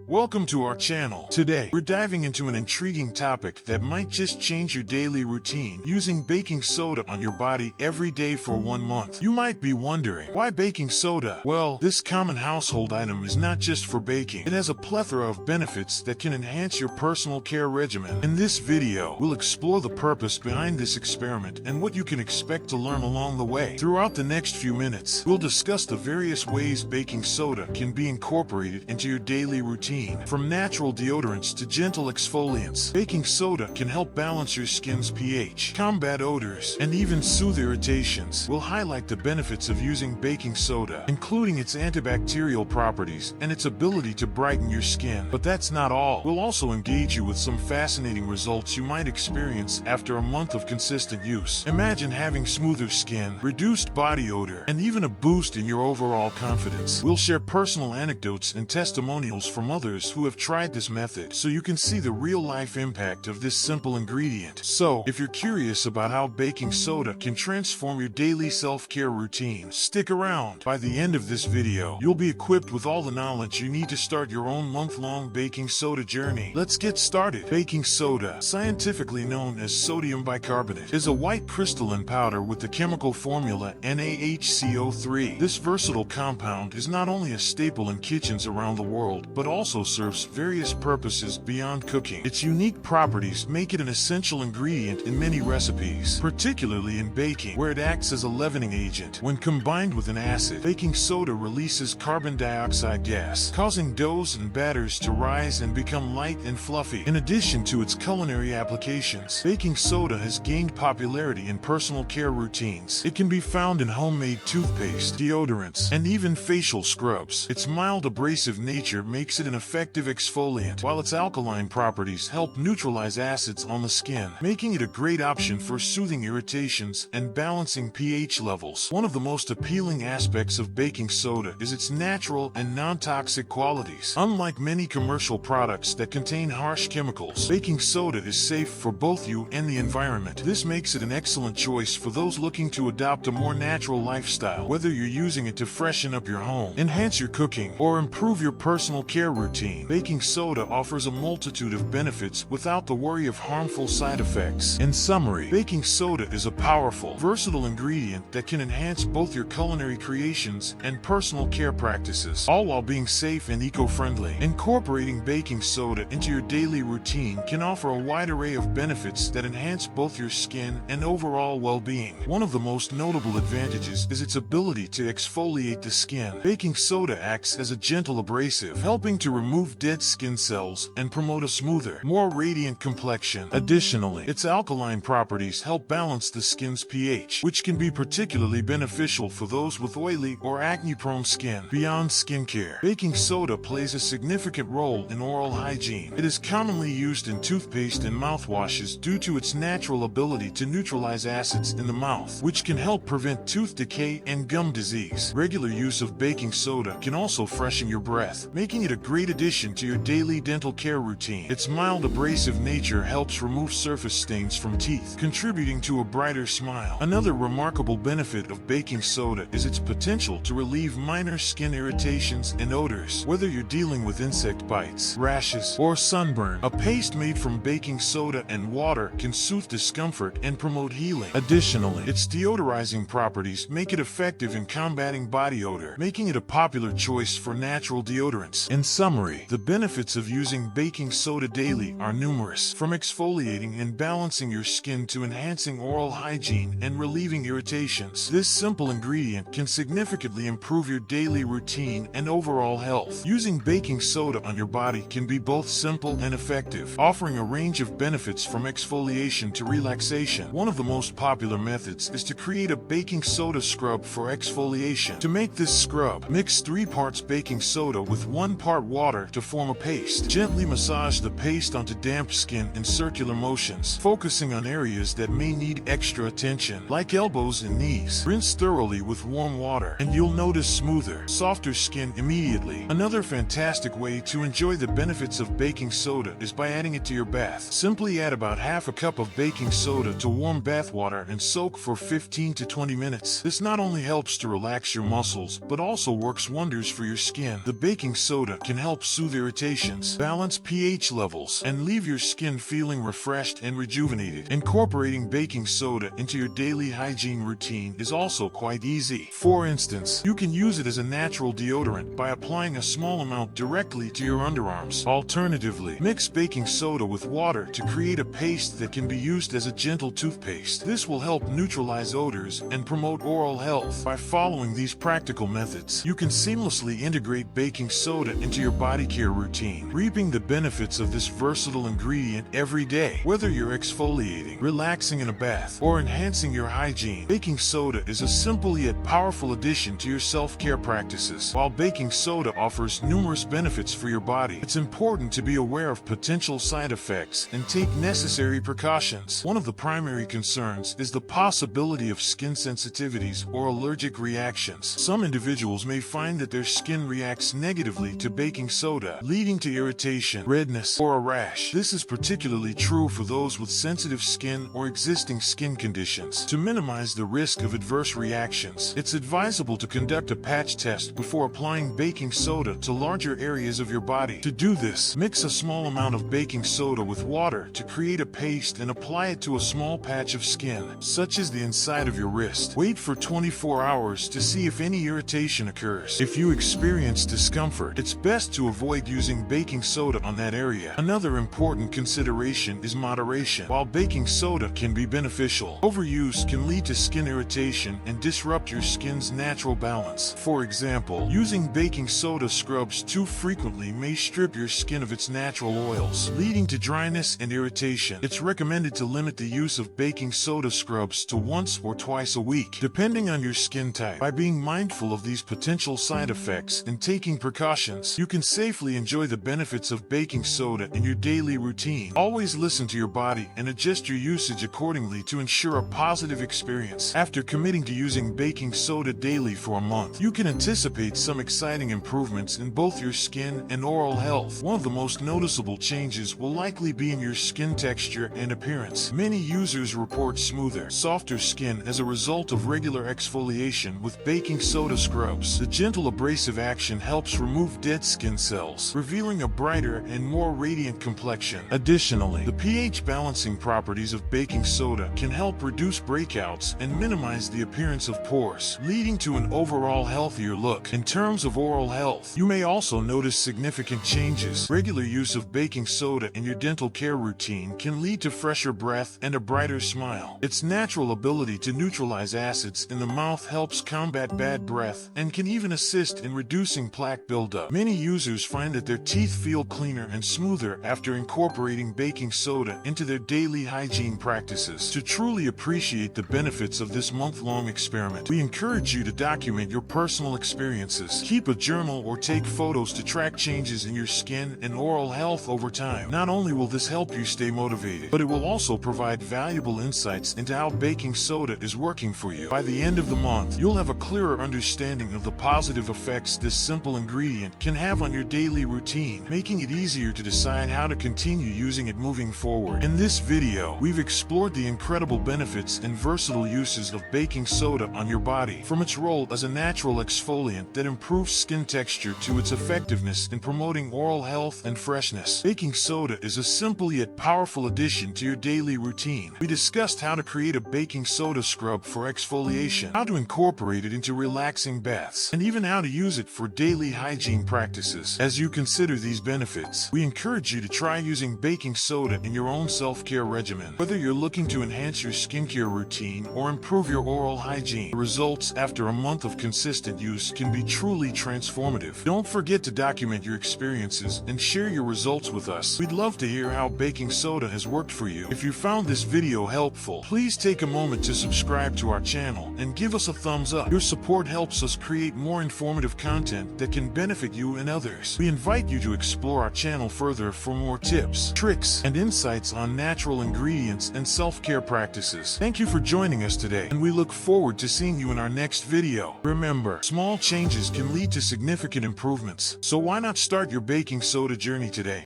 Welcome to our channel. Today, we're diving into an intriguing topic that might just change your daily routine, using baking soda on your body every day for 1 month. You might be wondering, why baking soda? Well, this common household item is not just for baking. It has a plethora of benefits that can enhance your personal care regimen. In this video, we'll explore the purpose behind this experiment and what you can expect to learn along the way. Throughout the next few minutes, we'll discuss the various ways baking soda can be incorporated into your daily routine. From natural deodorants to gentle exfoliants, baking soda can help balance your skin's pH, combat odors, and even soothe irritations. We'll highlight the benefits of using baking soda, including its antibacterial properties and its ability to brighten your skin. But that's not all. We'll also engage you with some fascinating results you might experience after a month of consistent use. Imagine having smoother skin, reduced body odor, and even a boost in your overall confidence. We'll share personal anecdotes and testimonials from others who have tried this method, so you can see the real-life impact of this simple ingredient. So, if you're curious about how baking soda can transform your daily self-care routine, stick around. By the end of this video, you'll be equipped with all the knowledge you need to start your own month-long baking soda journey. Let's get started. Baking soda, scientifically known as sodium bicarbonate, is a white crystalline powder with the chemical formula NaHCO3. This versatile compound is not only a staple in kitchens around the world, but also serves various purposes beyond cooking. Its unique properties make it an essential ingredient in many recipes, particularly in baking, where it acts as a leavening agent. When combined with an acid, baking soda releases carbon dioxide gas, causing doughs and batters to rise and become light and fluffy. In addition to its culinary applications, baking soda has gained popularity in personal care routines. It can be found in homemade toothpaste, deodorants, and even facial scrubs. Its mild abrasive nature makes it an effective exfoliant, while its alkaline properties help neutralize acids on the skin, making it a great option for soothing irritations and balancing pH levels. One of the most appealing aspects of baking soda is its natural and non-toxic qualities. Unlike many commercial products that contain harsh chemicals, baking soda is safe for both you and the environment. This makes it an excellent choice for those looking to adopt a more natural lifestyle. Whether you're using it to freshen up your home, enhance your cooking, or improve your personal care routine, baking soda offers a multitude of benefits without the worry of harmful side effects. In summary, baking soda is a powerful, versatile ingredient that can enhance both your culinary creations and personal care practices, all while being safe and eco-friendly. Incorporating baking soda into your daily routine can offer a wide array of benefits that enhance both your skin and overall well-being. One of the most notable advantages is its ability to exfoliate the skin. Baking soda acts as a gentle abrasive, helping to remove dead skin cells and promote a smoother, more radiant complexion. Additionally, its alkaline properties help balance the skin's pH, which can be particularly beneficial for those with oily or acne-prone skin. Beyond skincare, baking soda plays a significant role in oral hygiene. It is commonly used in toothpaste and mouthwashes due to its natural ability to neutralize acids in the mouth, which can help prevent tooth decay and gum disease. Regular use of baking soda can also freshen your breath, making it a great addition to your daily dental care routine. Its mild abrasive nature helps remove surface stains from teeth, contributing to a brighter smile. Another remarkable benefit of baking soda is its potential to relieve minor skin irritations and odors. Whether you're dealing with insect bites, rashes, or sunburn, a paste made from baking soda and water can soothe discomfort and promote healing. Additionally, its deodorizing properties make it effective in combating body odor, making it a popular choice for natural deodorants. In summary, the benefits of using baking soda daily are numerous, from exfoliating and balancing your skin to enhancing oral hygiene and relieving irritations. This simple ingredient can significantly improve your daily routine and overall health. Using baking soda on your body can be both simple and effective, offering a range of benefits from exfoliation to relaxation. One of the most popular methods is to create a baking soda scrub for exfoliation. To make this scrub, mix 3 parts baking soda with 1 part water to form a paste. Gently massage the paste onto damp skin in circular motions, focusing on areas that may need extra attention, like elbows and knees. Rinse thoroughly with warm water, and you'll notice smoother, softer skin immediately. Another fantastic way to enjoy the benefits of baking soda is by adding it to your bath. Simply add about half a cup of baking soda to warm bath water and soak for 15 to 20 minutes. This not only helps to relax your muscles, but also works wonders for your skin. The baking soda can help help soothe irritations, balance pH levels, and leave your skin feeling refreshed and rejuvenated. Incorporating baking soda into your daily hygiene routine is also quite easy. For instance, you can use it as a natural deodorant by applying a small amount directly to your underarms. Alternatively, mix baking soda with water to create a paste that can be used as a gentle toothpaste. This will help neutralize odors and promote oral health. By following these practical methods, you can seamlessly integrate baking soda into your body care routine, reaping the benefits of this versatile ingredient every day. Whether you're exfoliating, relaxing in a bath, or enhancing your hygiene, baking soda is a simple yet powerful addition to your self-care practices. While baking soda offers numerous benefits for your body, it's important to be aware of potential side effects and take necessary precautions. One of the primary concerns is the possibility of skin sensitivities or allergic reactions. Some individuals may find that their skin reacts negatively to baking soda, leading to irritation, redness, or a rash. This is particularly true for those with sensitive skin or existing skin conditions. To minimize the risk of adverse reactions, it's advisable to conduct a patch test before applying baking soda to larger areas of your body. To do this, mix a small amount of baking soda with water to create a paste and apply it to a small patch of skin, such as the inside of your wrist. Wait for 24 hours to see if any irritation occurs. If you experience discomfort, it's best to avoid using baking soda on that area. Another important consideration is moderation. While baking soda can be beneficial, overuse can lead to skin irritation and disrupt your skin's natural balance. For example, using baking soda scrubs too frequently may strip your skin of its natural oils, leading to dryness and irritation. It's recommended to limit the use of baking soda scrubs to once or twice a week, depending on your skin type. By being mindful of these potential side effects and taking precautions, you can safely enjoy the benefits of baking soda in your daily routine. Always listen to your body and adjust your usage accordingly to ensure a positive experience. After committing to using baking soda daily for a month, you can anticipate some exciting improvements in both your skin and oral health. One of the most noticeable changes will likely be in your skin texture and appearance. Many users report smoother, softer skin as a result of regular exfoliation with baking soda scrubs. The gentle abrasive action helps remove dead skin cells, revealing a brighter and more radiant complexion. Additionally, the pH balancing properties of baking soda can help reduce breakouts and minimize the appearance of pores, leading to an overall healthier look. In terms of oral health, you may also notice significant changes. Regular use of baking soda in your dental care routine can lead to fresher breath and a brighter smile. Its natural ability to neutralize acids in the mouth helps combat bad breath and can even assist in reducing plaque buildup. Many users find that their teeth feel cleaner and smoother after incorporating baking soda into their daily hygiene practices. To truly appreciate the benefits of this month-long experiment, we encourage you to document your personal experiences. Keep a journal or take photos to track changes in your skin and oral health over time. Not only will this help you stay motivated, but it will also provide valuable insights into how baking soda is working for you. By the end of the month, you'll have a clearer understanding of the positive effects this simple ingredient can have on your daily routine, making it easier to decide how to continue using it moving forward. In this video, we've explored the incredible benefits and versatile uses of baking soda on your body, from its role as a natural exfoliant that improves skin texture to its effectiveness in promoting oral health and freshness. Baking soda is a simple yet powerful addition to your daily routine. We discussed how to create a baking soda scrub for exfoliation, how to incorporate it into relaxing baths, and even how to use it for daily hygiene practices. As you consider these benefits, we encourage you to try using baking soda in your own self-care regimen. Whether you're looking to enhance your skincare routine or improve your oral hygiene, the results after a month of consistent use can be truly transformative. Don't forget to document your experiences and share your results with us. We'd love to hear how baking soda has worked for you. If you found this video helpful, please take a moment to subscribe to our channel and give us a thumbs up. Your support helps us create more informative content that can benefit you and others. We invite you to explore our channel further for more tips, tricks, and insights on natural ingredients and self-care practices. Thank you for joining us today, and we look forward to seeing you in our next video. Remember, small changes can lead to significant improvements, so why not start your baking soda journey today?